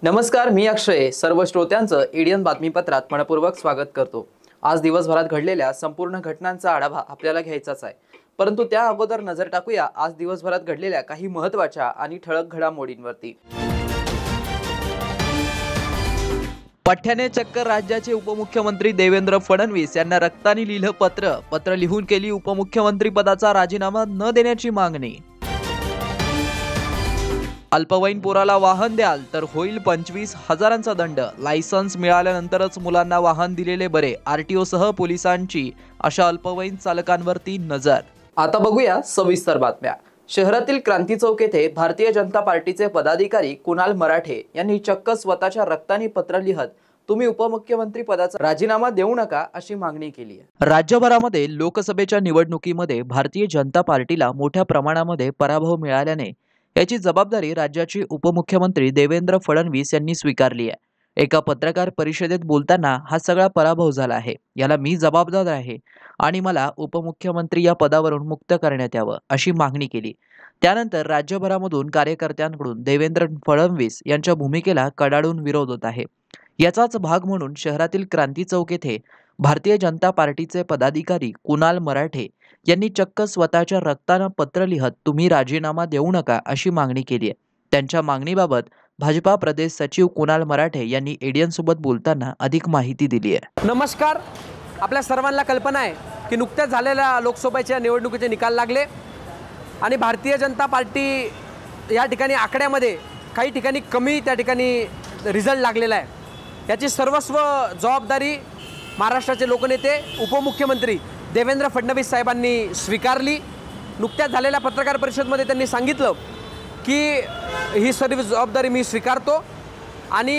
नमस्कार, मी अक्षय. सर्व श्रोत्यांचं एडियन बातमीपत्रात मनपूर्वक स्वागत करतो. आज दिवसभरात घडलेल्या संपूर्ण घटनांचा आढावा आपल्याला घ्यायचाच आहे, परंतु त्या अगोदर नजर टाकूया आज दिवसभरात घडलेल्या काही महत्त्वाच्या आणि ठळक घडामोडींवरती. पठ्याने चक्क राज्याचे उपमुख्यमंत्री देवेंद्र फडणवीस यांना रक्तानी लिहिलं पत्र लिहून केली उपमुख्यमंत्री पदाचा राजीनामा न देण्याची मागणी. अल्पवयीन पोराला वाहन द्याल तर होईल 25,000चा दंड. लायसन्स मिळाल्यानंतरच मुलांना वाहन दिलेले बरे. आरटीओ सह पोलिसांची अशा अल्पवयीन चालकांवरती नजर. आता बघूया सविस्तर बातम्या. शहरातील क्रांती चौक येथे भारतीय जनता पार्टीचे पदाधिकारी कुणाल मराठे यांनी चक्क स्वतःच्या रक्तानी पत्र लिहत तुम्ही उपमुख्यमंत्री पदाचा राजीनामा देऊ नका अशी मागणी केली आहे. राज्यभरामध्ये लोकसभेच्या निवडणुकीमध्ये भारतीय जनता पार्टीला मोठ्या प्रमाणामध्ये पराभव मिळाल्याने याची जबाबदारी राज्याचे उपमुख्यमंत्री देवेंद्र फडणवीस यांनी स्वीकारली आहे. एका पत्रकार परिषदेत बोलताना हा सगळा पराभव झाला आहे, याला मी जबाबदार आहे आणि मला उपमुख्यमंत्री या पदावरून मुक्त करण्यात यावं अशी मागणी केली. त्यानंतर राज्यभरामधून कार्यकर्त्यांकडून देवेंद्र फडणवीस यांच्या भूमिकेला कडाडून विरोध होत आहे. याचाच भाग म्हणून शहरातील क्रांती चौक येथे भारतीय जनता पार्टीचे पदाधिकारी कुणाल मराठे यांनी चक्क स्वतःच्या रक्तानं पत्र लिहत तुम्ही राजीनामा देऊ नका अशी मागणी केली आहे. त्यांच्या मागणीबाबत भाजपा प्रदेश सचिव कुणाल मराठे यांनी एडियन सोबत बोलताना अधिक माहिती दिली आहे. नमस्कार. आपल्या सर्वांना कल्पना आहे की नुकत्याच झालेल्या लोकसभेच्या निवडणुकीचे निकाल लागले आणि भारतीय जनता पार्टी या ठिकाणी आकड्यामध्ये काही ठिकाणी कमी त्या ठिकाणी रिझल्ट लागलेला आहे. याची सर्वस्व जबाबदारी महाराष्ट्राचे लोकनेते उपमुख्यमंत्री देवेंद्र फडणवीस साहेबांनी स्वीकारली. नुकत्याच झालेल्या पत्रकार परिषदेमध्ये त्यांनी सांगितलं की ही सर्व जबाबदारी मी स्वीकारतो आणि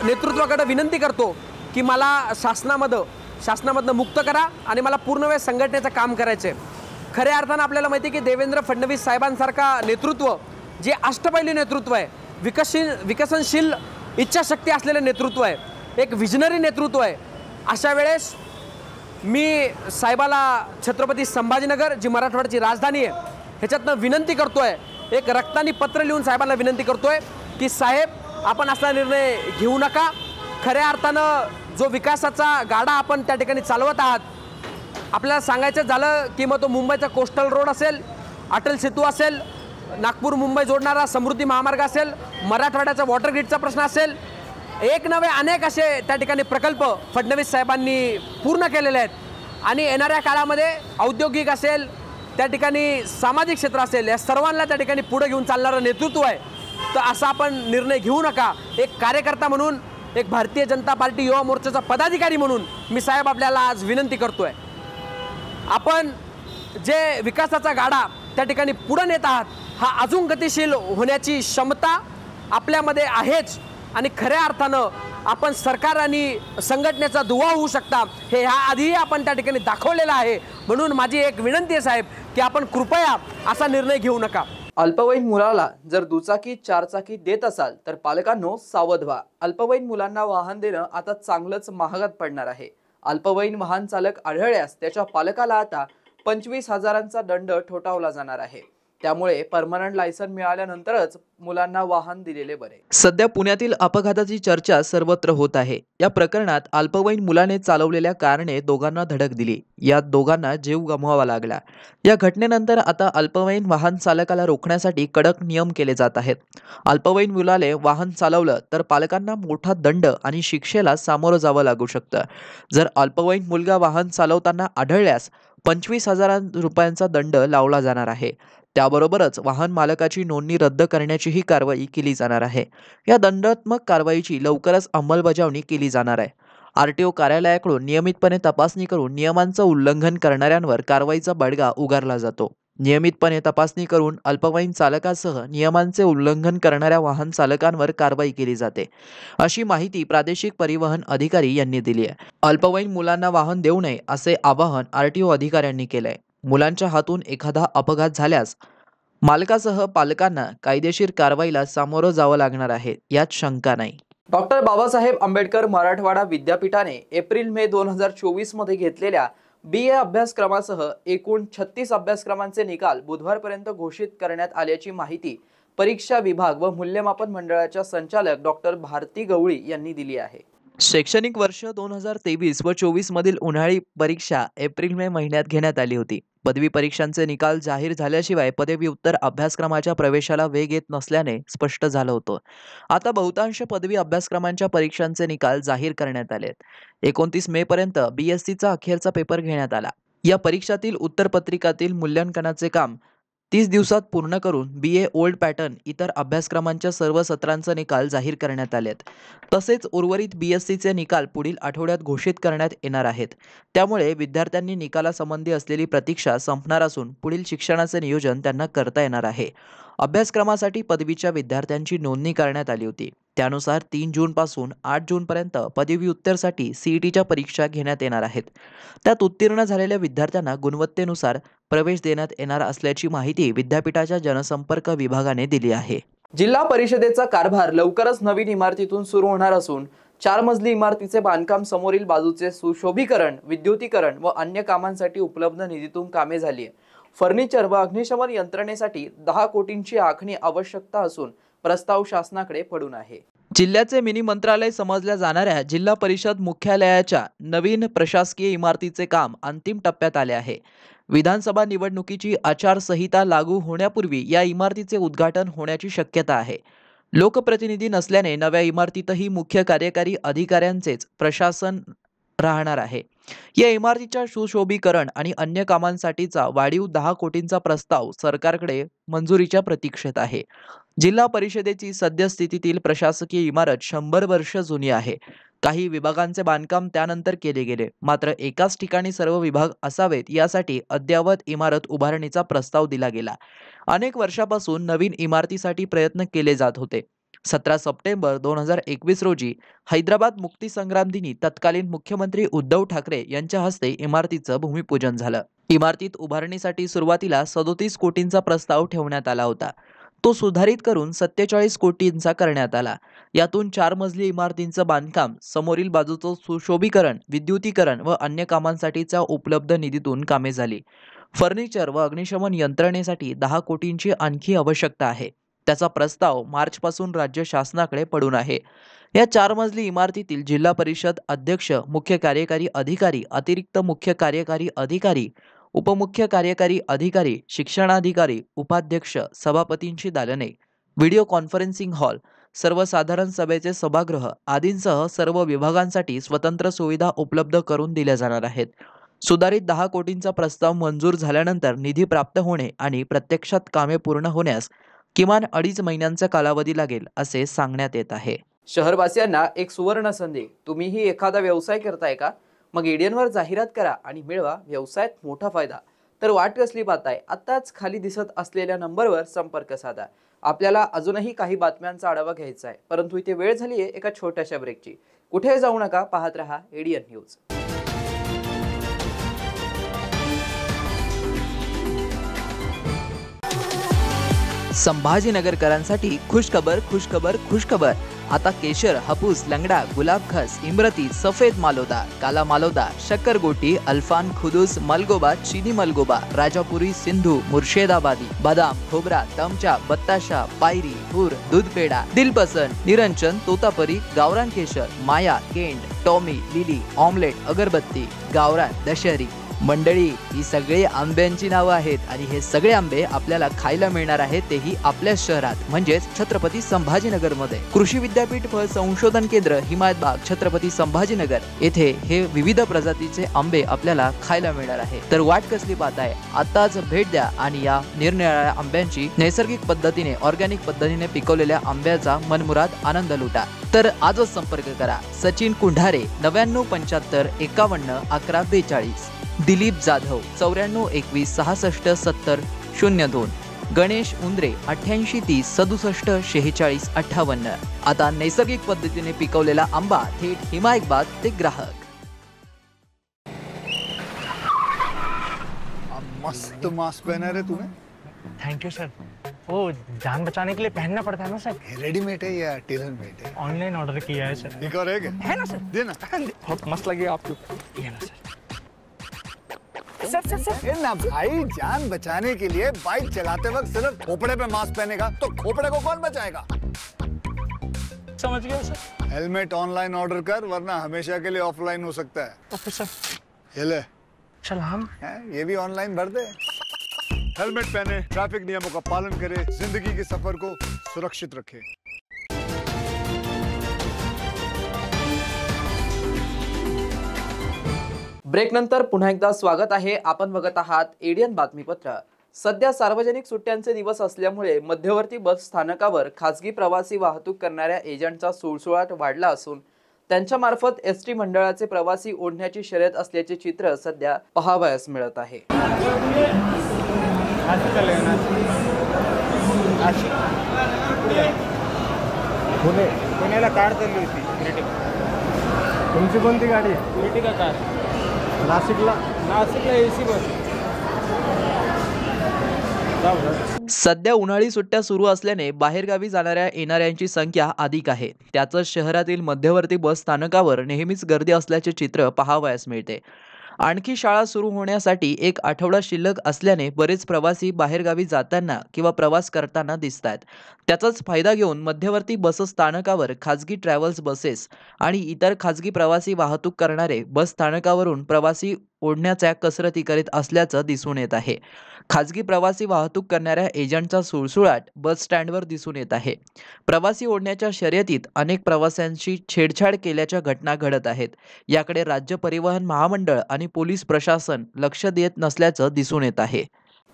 नेतृत्वाकडे विनंती करतो की मला शासनामधनं मुक्त करा आणि मला पूर्णवेळ संघटनेचं काम करायचं आहे. खऱ्या अर्थानं आपल्याला माहिती आहे की देवेंद्र फडणवीस साहेबांसारखा नेतृत्व जे अष्टपैलू नेतृत्व आहे, विकसनशील इच्छाशक्ती असलेलं नेतृत्व आहे, एक विजनरी नेतृत्व आहे. अशा वेळेस मी साहेबाला छत्रपती संभाजीनगर जी मराठवाड्याची राजधानी आहे ह्याच्यातनं विनंती करतोय, एक रक्तानी पत्र लिहून साहेबांना विनंती करतोय की साहेब आपण असला निर्णय घेऊ नका. खऱ्या अर्थानं जो विकासाचा गाडा आपण त्या ठिकाणी चालवत आहात, आपल्याला सांगायचं झालं की मग तो मुंबईचा कोस्टल रोड असेल, अटल सेतू असेल, नागपूर मुंबई जोडणारा समृद्धी महामार्ग असेल, मराठवाड्याचा वॉटर ग्रीडचा प्रश्न असेल, एक नवे अनेक असे त्या ठिकाणी प्रकल्प फडणवीस साहेबांनी पूर्ण केलेले आहेत आणि येणाऱ्या काळामध्ये औद्योगिक असेल, त्या ठिकाणी सामाजिक क्षेत्र असेल, या सर्वांना त्या ठिकाणी पुढे घेऊन चालणारं नेतृत्व आहे. तर असा आपण निर्णय घेऊ नका. एक कार्यकर्ता म्हणून, एक भारतीय जनता पार्टी युवा मोर्चाचा पदाधिकारी म्हणून मी साहेब आपल्याला आज विनंती करतोय, आपण जे विकासाचा गाडा त्या ठिकाणी पुढे नेत आहात हा अजून गतिशील होण्याची क्षमता आपल्यामध्ये आहेच आणि खऱ्या अर्थानं आपण सरकार आणि संघटनेचा दुवा होऊ शकता हे ह्या आधीही आपण त्या ठिकाणी दाखवलेलं आहे. म्हणून माझी एक विनंती आहे साहेब की आपण कृपया असा निर्णय घेऊ नका. अल्पवयीन मुलाला जर दुचाकी चारचाकी देत असाल तर पालकांनो सावध व्हा. अल्पवयीन मुलांना वाहन देणं आता चांगलंच महागात पडणार आहे. अल्पवयीन वाहन चालक आढळल्यास त्याच्या पालकाला आता 25,000चा दंड ठोठावला जाणार आहे. त्यामुळे परमनंट लायसन मिळाल्यानंतरच मुलांना वाहन दिलेले बरे. सध्या पुण्यातील अपघाताची चर्चा सर्वत्र होत आहे. या प्रकरणात अल्पवयीन मुलाने चालवलेल्या कारने दोघांना धडक दिली. या दोघांना जीव गमवावा लागला. या घटनेनंतर आता अल्पवयीन वाहन चालकाला रोखण्यासाठी कडक नियम केले जात आहेत. अल्पवयीन मुलाने वाहन चालवलं तर पालकांना मोठा दंड आणि शिक्षेला सामोरं जावं लागू शकतं. जर अल्पवयीन मुलगा वाहन चालवताना आढळल्यास 25,000 रुपयांचा दंड लावला जाणार आहे. त्याबरोबरच वाहन मालकाची नोंदणी रद्द करण्याचीही कारवाई केली जाणार आहे. या दंडात्मक कारवाईची लवकरच अंमलबजावणी केली जाणार आहे. आरटीओ कार्यालयाकडून नियमितपणे तपासणी करून नियमांचं उल्लंघन करणाऱ्यांवर कारवाईचा बडगा उगारला जातो. नियमितपणे तपासणी करून अल्पवयीन चालकासह नियमांचे उल्लंघन करणाऱ्या वाहन चालकांवर कारवाई केली जाते, अशी माहिती प्रादेशिक परिवहन अधिकारी यांनी दिली आहे. अल्पवयीन मुलांना वाहन देऊ नये असे आवाहन आरटीओ अधिकाऱ्यांनी केलंय. मुलांच्या हातून एखादा अपघात झाल्यास मालकासह पालकांना कायदेशीर कारवाईला सामोरं जावं लागणार आहे, यात शंका नाही. डॉक्टर बाबासाहेब आंबेडकर मराठवाडा विद्यापीठाने एप्रिल-मे 2024 मध्ये घेतलेल्या BA अभ्यासक्रमासह एकूण 36 अभ्यासक्रमांचे निकाल बुधवारपर्यंत घोषित करण्यात आल्याची माहिती परीक्षा विभाग व मूल्यमापन मंडळाच्या संचालक डॉक्टर भारती गवळी यांनी दिली आहे. शैक्षणिक वर्ष 2023 व 24 मधील उन्हाळी परीक्षा एप्रिल-मे महिन्यात घेण्यात आली होती. पदवी परीक्षांचे निकाल जाहीर झाल्याशिवाय पदव्युत्तर अभ्यासक्रमाच्या प्रवेशाला वेग येत नसल्याने स्पष्ट झालं होतं. आता बहुतांश पदवी अभ्यासक्रमांच्या परीक्षांचे निकाल जाहीर करण्यात आलेत. 29 मे पर्यंत BScचा अखेरचा पेपर घेण्यात आला. या परीक्षातील उत्तरपत्रिकातील मूल्यांकनाचे काम 30 दिवसात पूर्ण करून BA ओल्ड पॅटर्न इतर अभ्यासक्रमांच्या सर्व सत्रांचे निकाल जाहीर करण्यात आलेत. तसेच उर्वरित BScचे निकाल पुढील आठवड्यात घोषित करण्यात येणार आहेत. त्यामुळे विद्यार्थ्यांनी निकालासंबंधी असलेली प्रतीक्षा संपणार असून पुढील शिक्षणाचे नियोजन त्यांना करता येणार आहे. अभ्यासक्रमासाठी पदवीच्या विद्यार्थ्यांची नोंदणी करण्यात आली होती. त्यानुसार 3 जून पासून 8 जून पर्यंत पदव्युत्तरसाठी CETच्या परीक्षा घेण्यात येणार आहेत. त्यात उत्तीर्ण झालेल्या विद्यार्थ्यांना गुणवत्तेनुसार प्रवेश देण्यात येणार असल्याची माहिती विद्यापीठाच्या जनसंपर्क विभागाने दिली आहे. जिल्हा परिषदेचा कारभार लवकरच नवीन इमारतीतून सुरू होणार असून 4 मजली इमारतीचे बांधकाम समोरील बाजूचे सुशोभीकरण, विद्युतीकरण व अन्य कामांसाठी उपलब्ध निधीतून कामे झाली आहे. फर्निचर व अग्निशमन यंत्रणेसाठी 10 कोटींची आखणी आवश्यकता असून प्रस्ताव शासनाकडे पडून आहे. जिल्ह्याचे मिनी मंत्रालय समजल्या जाणाऱ्या जिल्हा परिषद मुख्यालयाच्या नवीन प्रशासकीय इमारतीचे काम अंतिम टप्प्यात आले आहे. विधानसभा निवडणुकीची आचारसंहिता लागू होण्यापूर्वी या इमारतीचे उद्घाटन होण्याची शक्यता आहे. लोकप्रतिनिधी नसल्याने नव्या इमारतीतही मुख्य कार्यकारी अधिकाऱ्यांचेच प्रशासन राहणार आहे. या इमारतीच्या सुशोभीकरण आणि अन्य कामांसाठीचा वाढीव 10 कोटींचा प्रस्ताव सरकारकडे मंजुरीच्या प्रतीक्षेत आहे. जिल्हा परिषदेची सद्यस्थितीतील प्रशासकीय इमारत 100 वर्ष जुनी आहे. काही विभागांचे बांधकाम त्यानंतर केले गेले, मात्र एकाच ठिकाणी सर्व विभाग असावेत यासाठी अद्ययावत इमारत उभारणीचा प्रस्ताव दिला गेला. अनेक वर्षापासून नवीन इमारतीसाठी प्रयत्न केले जात होते. 17 सप्टेंबर 2021 रोजी हैदराबाद मुक्तीसंग्राम दिनी तत्कालीन मुख्यमंत्री उद्धव ठाकरे यांच्या हस्ते इमारतीचं भूमिपूजन झालं. इमारतीत उभारणीसाठी सुरुवातीला 37 कोटींचा प्रस्ताव ठेवण्यात आला होता. तो सुधारित करून 47 कोटींचा करण्यात आला. यातून 4 मजली इमारतींचं बांधकाम, समोरील बाजूचं सुशोभीकरण, विद्युतीकरण व अन्य कामांसाठीच्या उपलब्ध निधीतून कामे झाली. फर्निचर व अग्निशमन यंत्रणेसाठी 10 कोटींची आणखी आवश्यकता आहे. त्याचा प्रस्ताव मार्चपासून राज्य शासनाकडे पडून आहे. या 4 मजली इमारतीतील जिल्हा परिषद अध्यक्ष, मुख्य कार्यकारी अधिकारी, अतिरिक्त मुख्य कार्यकारी अधिकारी, उपमुख्य कार्यकारी अधिकारी, शिक्षणाधिकारी, उपाध्यक्ष, सभापतींची दालने, व्हिडिओ कॉन्फरन्सिंग हॉल, सर्वसाधारण सभेचे सभागृह आदींसह सर्व विभागांसाठी स्वतंत्र सुविधा उपलब्ध करून दिल्या जाणार आहेत. सुधारित 10 कोटींचा प्रस्ताव मंजूर झाल्यानंतर निधी प्राप्त होणे आणि प्रत्यक्षात कामे पूर्ण होण्यास किमान 2.5 महिन्यांचा कालावधी लागेल असे सांगण्यात येत आहे. शहरवासियांना एक सुवर्ण संधी. तुम्हीही एखादा व्यवसाय करताय का? मग एडियनवर जाहिरात करा आणि मिळवा व्यवसायात मोठा फायदा. तर वाट कसली पाहताय? आताच खाली दिसत असलेल्या नंबरवर संपर्क साधा. आपल्याला अजूनही काही बातम्यांचा आढावा घ्यायचा आहे, परंतु इथे वेळ झाली आहे एका छोट्याशा ब्रेकची. कुठे जाऊ नका, पाहत रहा एडियन न्यूज. संभाजीनगरकरांसाठी खुशखबर खुशखबर खुशखबर. आता केशर, हापूस, लंगडा, गुलाब खस, इमरती, सफेद मालोदा, काला मालोदा, शक्करगोटी, अल्फान, खुदूस, मलगोबा, चीनी मलगोबा, राजापुरी, सिंधू, मुर्शिदाबादी, बदाम, खोबरा, तमचा, बत्ताशा, पायरी, हुर, दूध पेडा, दिलपसंद, निरंजन, तोतापरी, गावरान केशर, माया, केंट, टॉमी, लिली, ऑमलेट, अगरबत्ती, गावरान, दशहरी. मंडळी, ही सगळी आंब्यांची नावं आहेत आणि हे सगळे आंबे आपल्याला खायला मिळणार आहेत, तेही आपल्या शहरात म्हणजेच छत्रपती संभाजीनगरमध्ये. कृषी विद्यापीठ फळ संशोधन केंद्र, हिमायतबाग, छत्रपती संभाजीनगर येथे हे विविध प्रजातीचे आंबे आपल्याला खायला मिळणार आहे. तर वाट कसली पाहताय? आताच भेट द्या आणि या निरनिराळ्या आंब्यांची नैसर्गिक पद्धतीने, ऑर्गॅनिक पद्धतीने पिकवलेल्या आंब्याचा मनमुराद आनंद लुटा. तर आजच संपर्क करा. सचिन कुंढारे 9975 51 11 42, दिलीप जाधव 94 21 66 70 02 गणेश उंद्रे 8830674658. आता नैसर्गिक पद्धतीने पिकवलेला आंबा थेट हिमायतबाद ते ग्राहक. मस्त मास्क पहना रे तूने। Thank you sir. वो जान बचाने के लिए पहनना पड़ता है ना सर। रेडीमेड है या टेलर मेड है? ऑनलाइन ऑर्डर किया है सर। एक और है ना सर। देना। बहुत मस्त लगे आपको। ये ना सर। सर ए ना भाई, जान बचाने के लिए बाइक चलाते वक्त सिर्फ खोपड़े पे मास्क पहनेगा तो खोपड़े को कौन बचाएगा? समझ गया सर। हेलमेट ऑनलाइन ऑर्डर कर, वरना हमेशा के लिए ऑफलाइन हो सकता है। Okay sir. ये ले। चल हम ये भी ऑनलाइन भर दे। हेलमेट पहने, ट्रैफिक नियमों का पालन करे, जिंदगी के सफर को सुरक्षित रखे। ब्रेक नंतर पुन्हा एकदा स्वागत आहे. आपण बघत आहात एडियन बातमीपत्र. सध्या सार्वजनिक सुट्ट्यांचे दिवस असल्यामुळे मध्यवर्ती बस स्थानकावर खासगी प्रवासी वाहतूक करणाऱ्या एजंटचा सुळसुळाट वाढला असून त्यांच्या मार्फत एसटी मंडळाचे प्रवासी ओढण्याची शर्यत असल्याचे चित्र सध्या पाहावयास मिळत आहे. पुण्याला कार चालली होती इलेक्ट्रिक. तुमची कोणती गाडी? Electric car. नाशिकला एसी बस. सध्या उन्हाळी सुट्ट्या सुरू असल्याने बाहेरगावी जाणाऱ्या येणाऱ्यांची संख्या अधिक आहे. त्यातच शहरातील मध्यवर्ती बस स्थानकावर नेहमीच गर्दी असल्याचे चित्र पाहावयास मिळते. आणखी शाळा सुरू होण्यासाठी एक आठवडा शिल्लक असल्याने बरेच प्रवासी बाहेरगावी जाताना किंवा प्रवास करताना दिसतात. त्याचाच फायदा घेऊन मध्यवर्ती बस स्थानकावर खाजगी ट्रॅव्हल्स बसेस आणि इतर खाजगी प्रवासी वाहतूक करणारे बस स्थानकावरून प्रवासी ओढण्याच्या कसरती करीत असल्याचं दिसून येत आहे. खाजगी प्रवासी वाहतूक करणाऱ्या एजंटचा सुळसुळाट बस स्टँडवर दिसून येत आहे. प्रवासी ओढण्याच्या शर्यतीत अनेक प्रवाशांशी छेडछाड केल्याच्या घटना घडत आहेत. याकडे राज्य परिवहन महामंडळ आणि पोलीस प्रशासन लक्ष देत नसल्याचं दिसून येत आहे.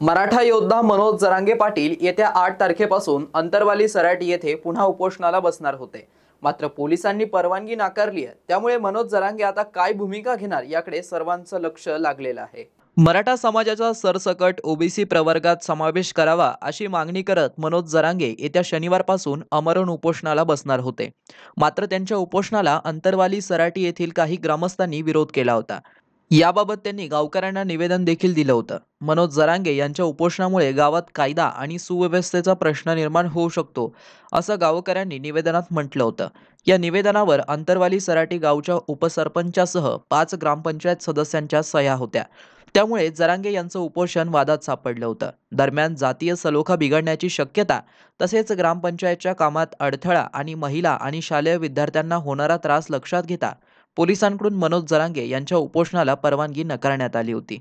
मराठा योद्धा मनोज जरांगे पाटील येत्या 8 तारखेपासून अंतरवाली सराटी येथे पुन्हा उपोषणाला बसणार होते. मात्र पोलिसांनी परवानगी नाकारली आहे. त्यामुळे मनोज जरांगे आता काय भूमिका घेणार याकडे सर्वांचं लक्ष लागलेलं आहे. मराठा समाजाचा सरसकट ओबीसी प्रवर्गात समावेश करावा अशी मागणी करत मनोज जरांगे येत्या शनिवारपासून आमरण उपोषणाला बसणार होते. मात्र त्यांच्या उपोषणाला अंतरवाली सराटी येथील काही ग्रामस्थांनी विरोध केला होता. याबाबत त्यांनी गावकऱ्यांना निवेदन देखील दिलं होतं. मनोज जरांगे यांच्या उपोषणामुळे गावात कायदा आणि सुव्यवस्थेचा प्रश्न निर्माण होऊ शकतो असं गावकऱ्यांनी निवेदनात म्हटलं होतं. या निवेदनावर अंतरवाली सराटी गावच्या उपसरपंचासह 5 ग्रामपंचायत सदस्यांच्या सह्या होत्या. त्यामुळे जरांगे यांचं उपोषण वादात सापडलं होतं. दरम्यान जातीय सलोखा बिघडण्याची शक्यता तसेच ग्रामपंचायतच्या कामात अडथळा आणि महिला आणि शालेय विद्यार्थ्यांना होणारा त्रास लक्षात घेता पोलिसांकडून मनोज जरांगे यांच्या उपोषणाला परवानगी नकारण्यात आली होती.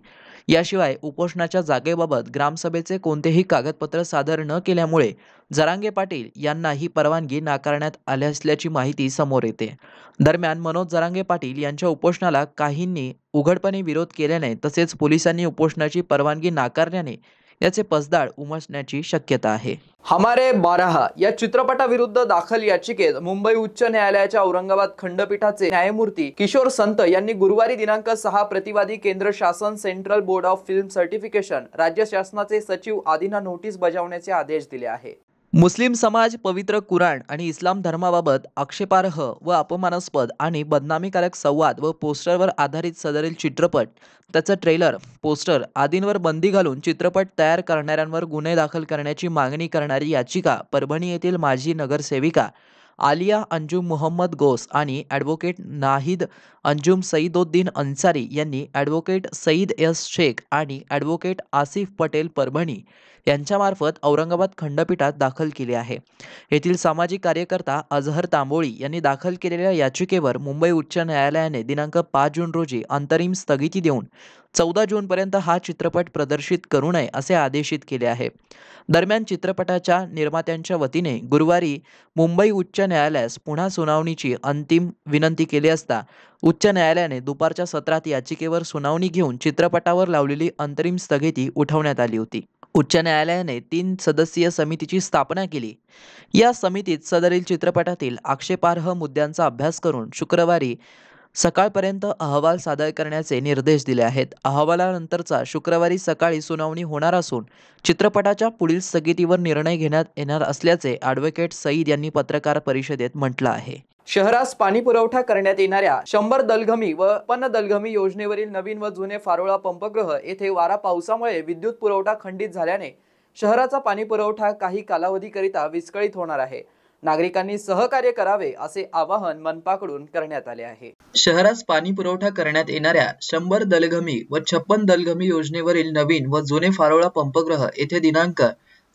याशिवाय उपोषणाच्या जागेबाबत ग्रामसभेचे कोणतेही कागदपत्र सादर न केल्यामुळे जरांगे पाटील यांना ही परवानगी नाकारण्यात आली असल्याची माहिती समोर येते. दरम्यान मनोज जरांगे पाटील यांच्या उपोषणाला काहींनी उघडपणे विरोध केल्याने तसेच पोलिसांनी उपोषणाची परवानगी नाकारल्याने याचे पसदाड उमटण्याची शक्यता आहे. हमारे 12 या चित्रपटाविरुद्ध दाखल याचिकेत मुंबई उच्च न्यायालयाच्या औरंगाबाद खंडपीठाचे न्यायमूर्ती किशोर संत यांनी गुरुवारी दिनांक 6 प्रतिवादी केंद्र शासन central board of film certification राज्य शासनाचे सचिव आदींना नोटीस बजावण्याचे आदेश दिले आहे. मुस्लिम समाज पवित्र कुराण आणि इस्लाम धर्माबाबत आक्षेपार्ह व अपमानास्पद आणि बदनामीकारक संवाद व पोस्टरवर आधारित सदरील चित्रपट, त्याचं ट्रेलर, पोस्टर आदींवर बंदी घालून चित्रपट तयार करणाऱ्यांवर गुन्हे दाखल करण्याची मागणी करणारी याचिका परभणी येथील माजी नगरसेविका आलिया अंजुम मोहम्मद गोस आणि ॲडव्होकेट नाहिद अंजुम सईदोद्दीन अन्सारी यांनी ॲडव्होकेट सईद एस शेख आणि ॲडव्होकेट आसिफ पटेल परभणी यांच्यामार्फत औरंगाबाद खंडपीठात दाखल केले आहे. येथील सामाजिक कार्यकर्ता अजहर तांबोळी यांनी दाखल केलेल्या याचिकेवर मुंबई उच्च न्यायालयाने दिनांक 5 जून रोजी अंतरिम स्थगिती देऊन 14 जूनपर्यंत हा चित्रपट प्रदर्शित करू नये असे आदेशित केले आहे. दरम्यान चित्रपटाच्या निर्मात्यांच्या वतीने गुरुवारी मुंबई उच्च न्यायालयास पुन्हा सुनावणीची अंतिम विनंती केली असता उच्च न्यायालयाने दुपारच्या सत्रात याचिकेवर सुनावणी घेऊन चित्रपटावर लावलेली अंतरिम स्थगिती उठवण्यात आली होती. उच्च न्यायालयाने 3 सदस्यीय समितीची स्थापना केली. या समितीत सदरील चित्रपटातील आक्षेपार्ह मुद्द्यांचा अभ्यास करून शुक्रवारी सकाळपर्यंत अहवाल सादर करण्याचे निर्देश दिले आहेत. अहवालानंतरचा शुक्रवारी सकाळी सुनावणी होणार असून चित्रपटाच्या पुढील स्थगितीवर निर्णय घेण्यात येणार असल्याचे ॲडव्होकेट सईद यांनी पत्रकार परिषदेत म्हटलं आहे. शहरास पाणी पुरवठा करण्यात येणाऱ्या 100 दलघमी व 56 दलघमी योजनेवरील नवीन व जुने फारोळा पंपगृह येथे वारा पावसामुळे विद्युत पुरवठा खंडित झाल्याने शहराचा पाणी पुरवठा काही कालावधीकरिता विस्कळीत होणार आहे. नागरिकांनी सहकार्य करावे असे आवाहन मनपाकडून करण्यात आले आहे. शहरास पाणी पुरवठा करण्यात येणाऱ्या 100 दलघमी व 56 दलघमी योजनेवरील नवीन व जुने फारोळा पंपगृह येथे दिनांक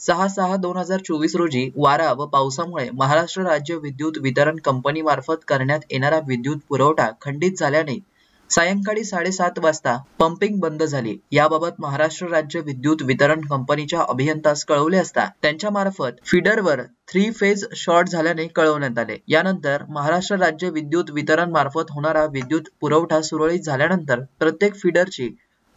6/6/2024 रोजी वारा व पावसामुळे महाराष्ट्र राज्य विद्युत वितरण कंपनी मार्फत करण्यात येणारा विद्युत पुरवठा खंडित झाल्याने सायंकाळी 7:30 वाजता पंपिंग बंद झाली. याबाबत महाराष्ट्र राज्य विद्युत वितरण कंपनीच्या अभियंतास कळवले असता त्यांच्या मार्फत फीडरवर 3 फेज शॉर्ट झाल्याने कळवण्यात आले. यानंतर महाराष्ट्र राज्य विद्युत वितरण मार्फत होणारा विद्युत पुरवठा सुरळीत झाल्यानंतर प्रत्येक फीडरची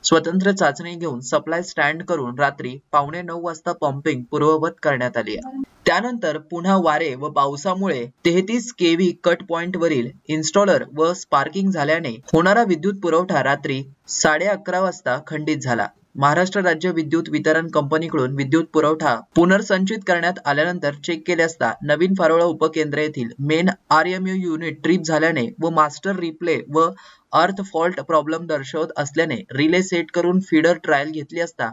स्वतंत्र चाचणी घेऊन सप्लाय स्टँड करून रात्री 8:45 वाजता पंपिंग पूर्ववत करण्यात आली. त्यानंतर पुन्हा वारे व पावसामुळे 33 kV कट पॉइंट वरील इन्स्टॉलर व स्पार्किंग झाल्याने होणारा विद्युत पुरवठा रात्री 11:30 वाजता खंडित झाला. महाराष्ट्र राज्य विद्युत वितरण कंपनीकडून विद्युत पुरवठा पुनर्संचित करण्यात आल्यानंतर चेक केले असता नवीन फारोळा उपकेंद्र येथील मेन RMU युनिट ट्रिप झाल्याने व मास्टर रिप्ले व अर्थ फॉल्ट प्रॉब्लेम दर्शवत असल्याने रिले सेट करून फीडर ट्रायल घेतली असता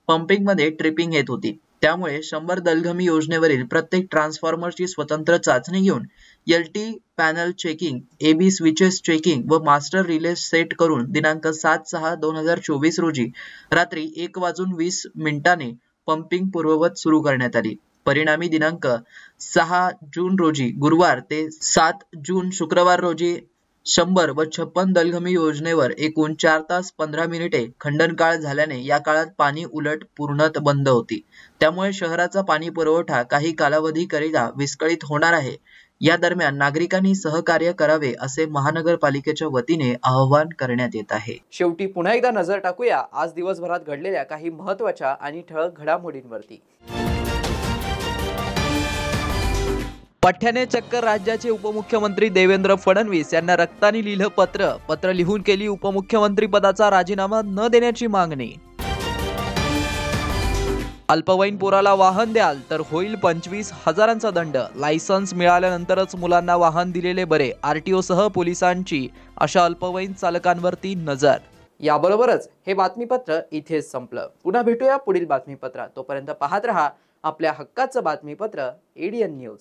पंपिंग मध्ये ट्रिपिंग येत होती. त्यामुळे 100 दलघमी योजनेवरील प्रत्येक ट्रान्सफॉर्मरची स्वतंत्र चाचणी घेऊन LT panel checking, AB switches checking व मास्टर रिले सेट करून दिनांक 7/6/2024 रोजी रात्री 1:20 पंपिंग पूर्ववत सुरू करण्यात आली. परिणामी दिनांक 6 जून रोजी गुरुवार ते 7 जून शुक्रवार रोजी 100 व 56 दलघमी योजनेवर एकूण 4 तास 15 मिनिटे खंडनकाळ झाल्याने या काळात पाणी उलट पूर्णत बंद होती. त्यामुळे शहराचा पाणी पुरवठा काही कालावधीकरिता विस्कळीत होणार आहे. या दरम्यान नागरिकांनी सहकार्य करावे असे महानगरपालिकेच्या वतीने आवाहन करण्यात येत आहे. शेवटी पुन्हा एकदा नजर टाकूया आज दिवसभरात घडलेल्या काही महत्त्वाच्या आणि ठळक घडामोडींवरती. पठ्याने चक्क राज्याचे उपमुख्यमंत्री देवेंद्र फडणवीस यांना रक्ताने लिहिलं पत्र लिहून केली उपमुख्यमंत्री पदाचा राजीनामा न देण्याची मागणी. अल्पवयीन पोराला वाहन द्याल तर होईल 25,000चा दंड. लायसन्स मिळाल्यानंतरच मुलांना वाहन दिलेले बरे. RTO सह पोलिसांची अशा अल्पवयीन चालकांवरती नजर. याबरोबरच हे बातमीपत्र इथेच संपलं. पुन्हा भेटूया पुढील बातमीपत्रात. तोपर्यंत पाहत रहा आपल्या हक्काचं बातमीपत्र ADN न्यूज.